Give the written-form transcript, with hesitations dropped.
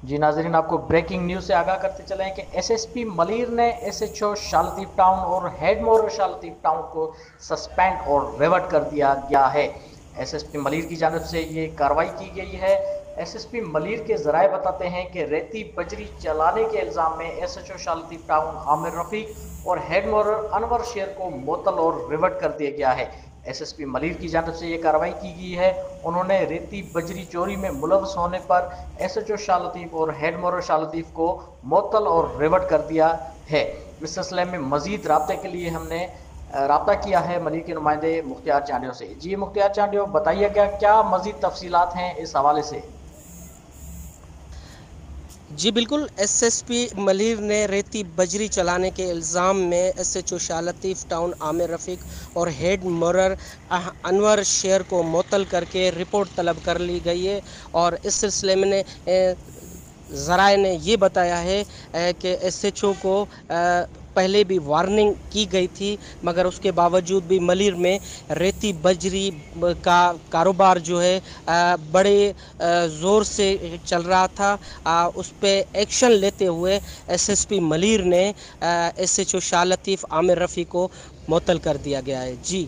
जी नाजरीन, आपको breaking news से आगाह करते चलें कि एसएसपी मलिर ने एसएचओ शालतीफ टाउन और हेड मोर शालतीफ टाउन को सस्पेंड और रिवर्ट कर दिया गया है। एसएसपी मलिर की जानब से ये कार्रवाई की गई है। एसएसपी मलिर के जराए बताते हैं कि रेती बजरी चलाने के इल्ज़ाम में एसएचओ शालतीफ टाउन आमिर रफीक और हेड मोर अनवर शेर को मुअत्तल और रिवर्ट कर दिया गया है। एसएसपी मलिर की जानब से ये कार्रवाई की गई है। उन्होंने रेती बजरी चोरी में मुलव्वस होने पर एसएचओ शाह लतीफ़ और हेड मोर शाह लतीफ़ को मुअत्तल और रिवर्ट कर दिया है। इस सिलसिले में मजीद राब्ते के लिए हमने रब्ता किया है मलिर के नुमाइंदे मुख्तियार चांडियों से। जी मुख्तियार चांडियों, बताइएगा क्या मजीद तफसीलात हैं इस हवाले से। जी बिल्कुल, एसएसपी मलिर ने रेती बजरी चलाने के इल्ज़ाम में एसएचओ शाह लतीफ़ टाउन आमिर रफ़ीक और हेड मोरर अनवर शेर को मुअत्तल करके रिपोर्ट तलब कर ली गई है। और इस सिलसिले में ज़राए ने ये बताया है कि एसएचओ को पहले भी वार्निंग की गई थी, मगर उसके बावजूद भी मलिर में रेती बजरी का कारोबार जो है बड़े ज़ोर से चल रहा था। उस पर एक्शन लेते हुए एसएसपी मलिर ने एसएचओ शाह लतीफ़ आमिर रफ़ी को मुअत्तल कर दिया गया है। जी।